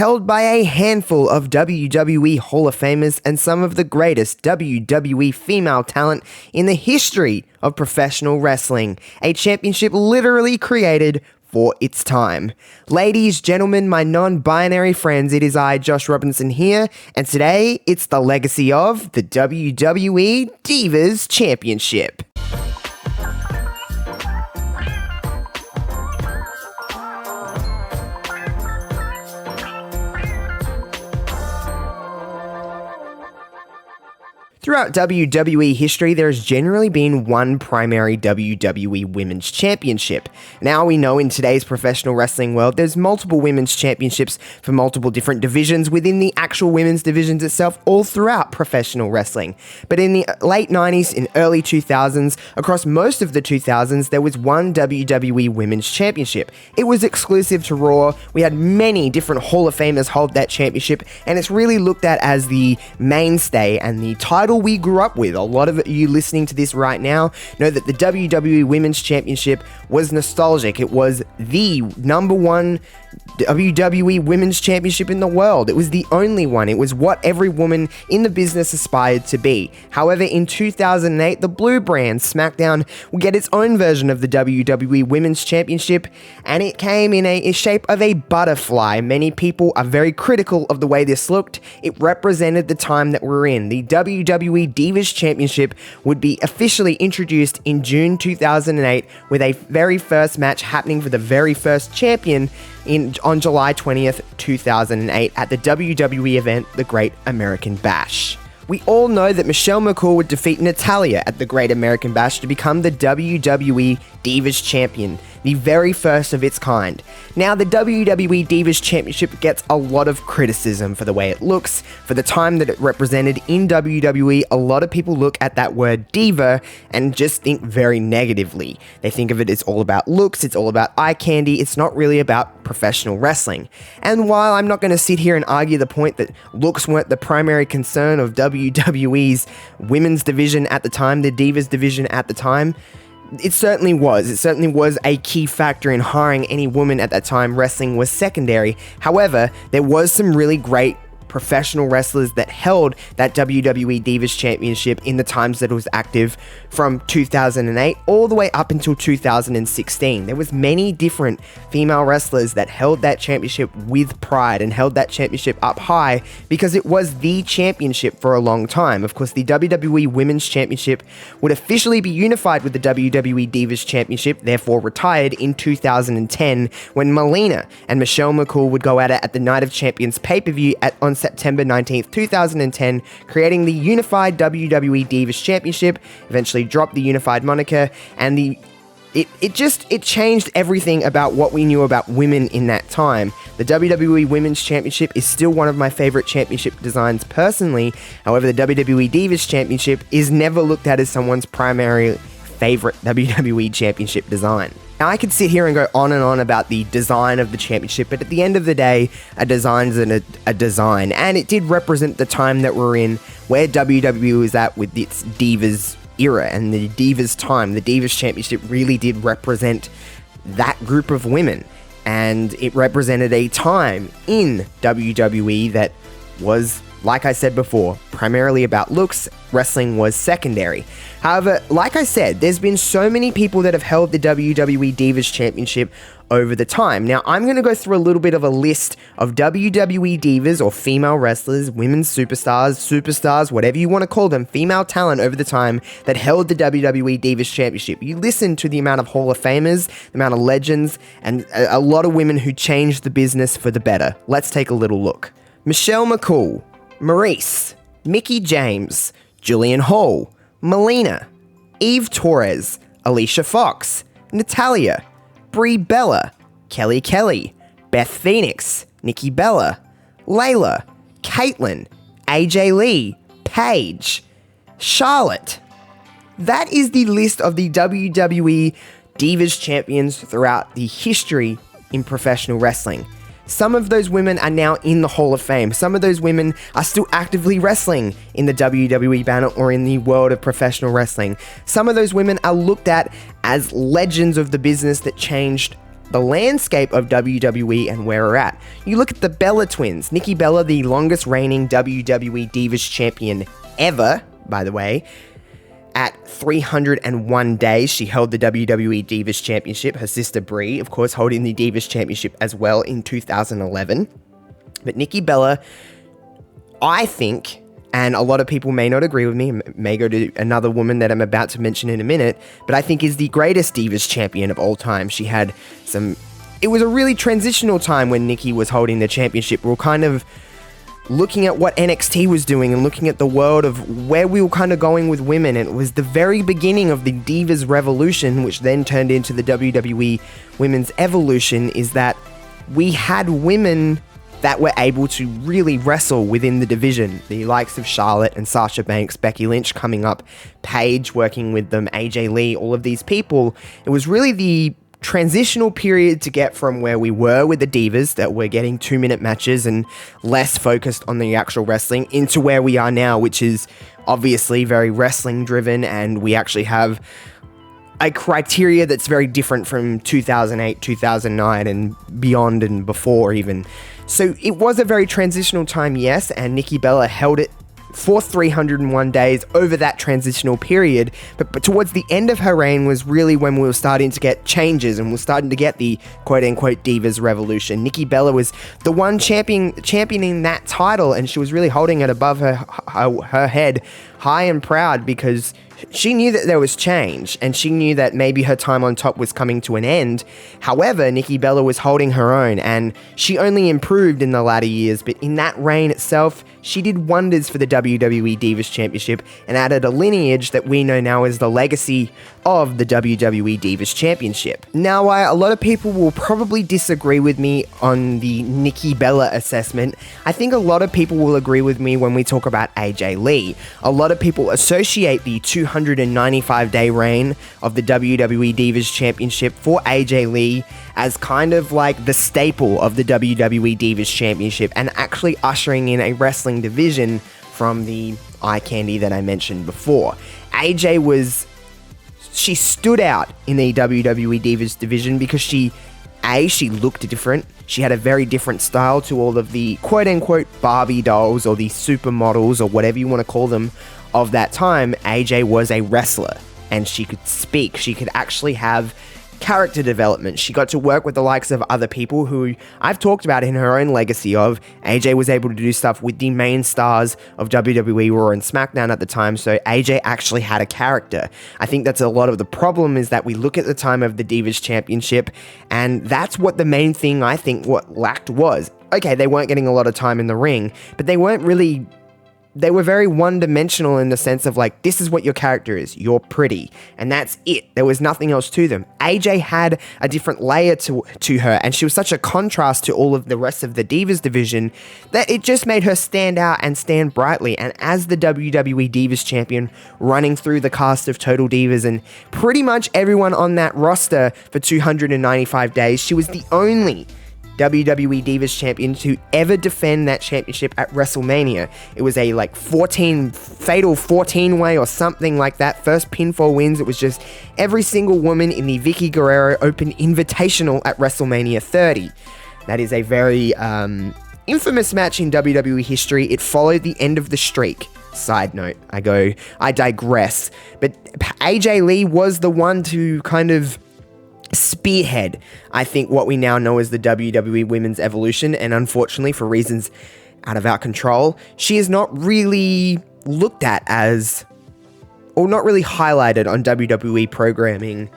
held by a handful of WWE Hall of Famers and some of the greatest WWE female talent in the history of professional wrestling. A championship literally created for its time. Ladies, gentlemen, my non-binary friends, it is I, Josh Robinson here, and today it's the legacy of the WWE Divas Championship. Throughout WWE history, there has generally been one primary WWE Women's Championship. Now we know in today's professional wrestling world, there's multiple women's championships for multiple different divisions within the actual women's divisions itself, all throughout professional wrestling. But in the late 90s and early 2000s, across most of the 2000s, there was one WWE Women's Championship. It was exclusive to Raw. We had many different Hall of Famers hold that championship, and it's really looked at as the mainstay and the title we grew up with. A lot of you listening to this right now know that the WWE Women's Championship was nostalgic. It was the number one WWE Women's Championship in the world. It was the only one. It was what every woman in the business aspired to be. However, in 2008, the Blue brand, SmackDown, will get its own version of the WWE Women's Championship, and it came in a shape of a butterfly. Many people are very critical of the way this looked. It represented the time that we're in. The WWE Divas Championship would be officially introduced in June 2008 with a very first match happening for the very first champion on July 20th, 2008 at the WWE event, the Great American Bash. We all know that Michelle McCool would defeat Natalya at the Great American Bash to become the WWE Divas Champion, the very first of its kind. Now, the WWE Divas Championship gets a lot of criticism for the way it looks, for the time that it represented in WWE. A lot of people look at that word diva and just think very negatively. They think of it as all about looks, it's all about eye candy, it's not really about professional wrestling. And while I'm not going to sit here and argue the point that looks weren't the primary concern of WWE's women's division at the time, the Divas division at the time, it certainly was. It certainly was a key factor in hiring any woman at that time. Wrestling was secondary. However, there was some really great professional wrestlers that held that WWE Divas Championship in the times that it was active from 2008 all the way up until 2016. There was many different female wrestlers that held that championship with pride and held that championship up high because it was the championship for a long time. Of course, the WWE Women's Championship would officially be unified with the WWE Divas Championship, therefore retired in 2010 when Melina and Michelle McCool would go at it at the Night of Champions pay-per-view on September 19th, 2010, creating the unified WWE Divas Championship, eventually dropped the unified moniker, and it changed everything about what we knew about women in that time. The WWE Women's Championship is still one of my favorite championship designs personally. However, the WWE Divas Championship is never looked at as someone's primary favorite WWE Championship design. Now, I could sit here and go on and on about the design of the championship, but at the end of the day, a design is a design, and it did represent the time that we're in, where WWE was at with its Divas era and the Divas time. The Divas Championship really did represent that group of women, and it represented a time in WWE that was, like I said before, primarily about looks. Wrestling was secondary. However, like I said, there's been so many people that have held the WWE Divas Championship over the time. Now, I'm going to go through a little bit of a list of WWE Divas or female wrestlers, women's superstars, whatever you want to call them, female talent over the time that held the WWE Divas Championship. You listen to the amount of Hall of Famers, the amount of legends, and a lot of women who changed the business for the better. Let's take a little look. Michelle McCool, Maurice, Mickie James, Julian Hall, Melina, Eve Torres, Alicia Fox, Natalya, Brie Bella, Kelly, Beth Phoenix, Nikki Bella, Layla, Caitlyn, AJ Lee, Paige, Charlotte. That is the list of the WWE Divas champions throughout the history in professional wrestling. Some of those women are now in the Hall of Fame. Some of those women are still actively wrestling in the WWE banner or in the world of professional wrestling. Some of those women are looked at as legends of the business that changed the landscape of WWE and where we're at. You look at the Bella twins. Nikki Bella, the longest reigning WWE Divas Champion ever, by the way. At 301 days, she held the WWE Divas Championship. Her sister Brie, of course, holding the Divas Championship as well in 2011. But Nikki Bella, I think, and a lot of people may not agree with me, may go to another woman that I'm about to mention in a minute, but I think is the greatest Divas Champion of all time. She had it was a really transitional time when Nikki was holding the championship. We were kind of looking at what NXT was doing and looking at the world of where we were kind of going with women. And it was the very beginning of the Divas Revolution, which then turned into the WWE Women's Evolution, is that we had women that were able to really wrestle within the division. The likes of Charlotte and Sasha Banks, Becky Lynch coming up, Paige working with them, AJ Lee, all of these people. It was really the transitional period to get from where we were with the Divas, that we're getting 2-minute matches and less focused on the actual wrestling, into where we are now, which is obviously very wrestling driven, and we actually have a criteria that's very different from 2008, 2009 and beyond and before even. So it was a very transitional time, yes, and Nikki Bella held it for 301 days over that transitional period, but towards the end of her reign was really when we were starting to get changes and we were starting to get the quote-unquote Divas Revolution. Nikki Bella was the one championing that title, and she was really holding it above her head high and proud, because she knew that there was change, and she knew that maybe her time on top was coming to an end. However, Nikki Bella was holding her own, and she only improved in the latter years, but in that reign itself, she did wonders for the WWE Divas Championship and added a lineage that we know now as the legacy of the WWE Divas Championship. Now, a lot of people will probably disagree with me on the Nikki Bella assessment. I think a lot of people will agree with me when we talk about AJ Lee. A lot of people associate the 295-day reign of the WWE Divas Championship for AJ Lee as kind of like the staple of the WWE Divas Championship, and actually ushering in a wrestling division from the eye candy that I mentioned before. AJ she stood out in the WWE Divas division because she looked different. She had a very different style to all of the quote-unquote Barbie dolls or the supermodels or whatever you want to call them of that time. AJ was a wrestler, and she could speak. She could actually have character development. She got to work with the likes of other people who I've talked about in her own legacy of. AJ was able to do stuff with the main stars of WWE, Raw and SmackDown at the time, so AJ actually had a character. I think that's a lot of the problem, is that we look at the time of the Divas Championship, and that's what the main thing I think what lacked was. Okay, they weren't getting a lot of time in the ring, but they were very one-dimensional in the sense of like, this is what your character is. You're pretty. And that's it. There was nothing else to them. AJ had a different layer to her, and she was such a contrast to all of the rest of the Divas division that it just made her stand out and stand brightly. And as the WWE Divas Champion, running through the cast of Total Divas and pretty much everyone on that roster for 295 days, she was the only WWE Divas Champion to ever defend that championship at WrestleMania. It was a fatal 14-way or something like that. First pinfall wins. It was just every single woman in the Vicky Guerrero Open Invitational at WrestleMania 30. That is a very infamous match in WWE history. It followed the end of the streak. Side note, I digress. But AJ Lee was the one to kind of spearhead, I think, what we now know as the WWE Women's Evolution, and unfortunately, for reasons out of our control, she is not really looked at as, or not really highlighted on WWE programming,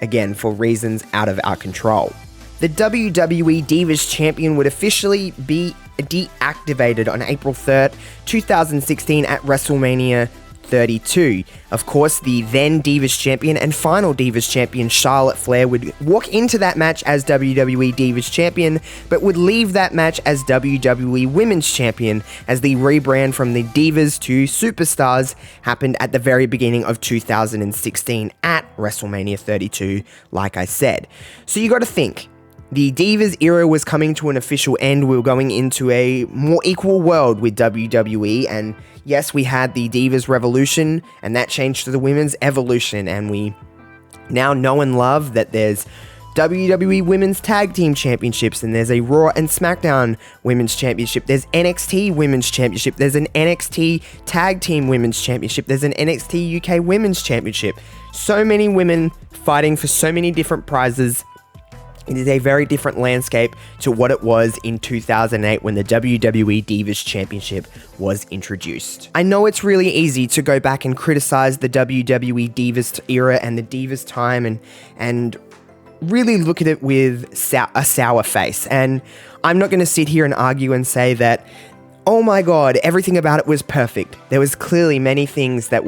again, for reasons out of our control. The WWE Divas Champion would officially be deactivated on April 3rd, 2016 at WrestleMania 32. Of course, the then Divas Champion and final Divas Champion Charlotte Flair would walk into that match as WWE Divas Champion, but would leave that match as WWE Women's Champion, as the rebrand from the Divas to Superstars happened at the very beginning of 2016 at WrestleMania 32, like I said. So you got to think, the Divas era was coming to an official end. We were going into a more equal world with WWE, and yes, we had the Divas Revolution, and that changed to the Women's Evolution, and we now know and love that there's WWE Women's Tag Team Championships, and there's a Raw and SmackDown Women's Championship. There's NXT Women's Championship. There's an NXT Tag Team Women's Championship. There's an NXT UK Women's Championship. So many women fighting for so many different prizes. It is a very different landscape to what it was in 2008 when the WWE Divas Championship was introduced. I know it's really easy to go back and criticize the WWE Divas era and the Divas time and really look at it with a sour face. And I'm not going to sit here and argue and say that, oh my god, everything about it was perfect. There was clearly many things that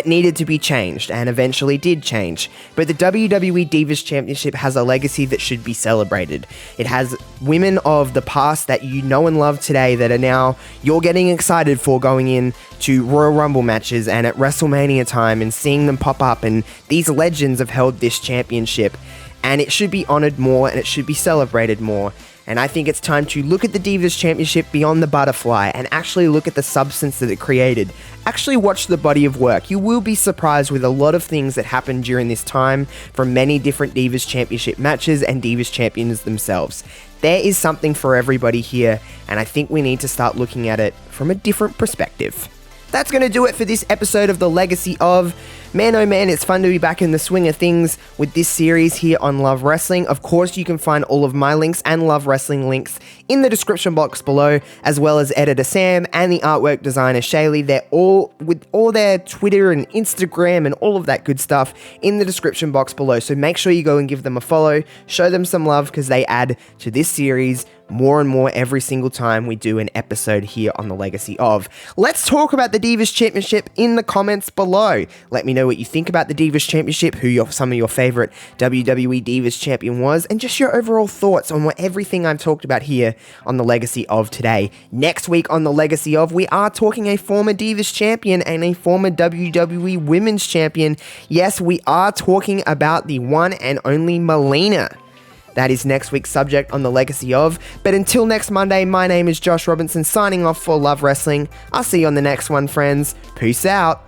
needed to be changed, and eventually did change. But the WWE Divas Championship has a legacy that should be celebrated. It has women of the past that you know and love today that are now, you're getting excited for going in to Royal Rumble matches and at WrestleMania time and seeing them pop up, and these legends have held this championship. And it should be honored more, and it should be celebrated more. And I think it's time to look at the Divas Championship beyond the butterfly and actually look at the substance that it created. Actually watch the body of work. You will be surprised with a lot of things that happened during this time from many different Divas Championship matches and Divas Champions themselves. There is something for everybody here, and I think we need to start looking at it from a different perspective. That's going to do it for this episode of The Legacy of. Man, oh man, it's fun to be back in the swing of things with this series here on Love Wrestling. Of course, you can find all of my links and Love Wrestling links in the description box below, as well as editor Sam and the artwork designer Shaylee. They're all with all their Twitter and Instagram and all of that good stuff in the description box below. So make sure you go and give them a follow, show them some love, because they add to this series more and more every single time we do an episode here on The Legacy of. Let's talk about the Divas Championship in the comments below. Let me know what you think about the Divas Championship, who some of your favorite WWE Divas Champion was, and just your overall thoughts on everything I've talked about here on The Legacy of today. Next week on The Legacy of, we are talking a former Divas Champion and a former WWE Women's Champion. Yes, we are talking about the one and only Melina. That is next week's subject on The Legacy of. But until next Monday, my name is Josh Robinson, signing off for Love Wrestling. I'll see you on the next one, friends. Peace out.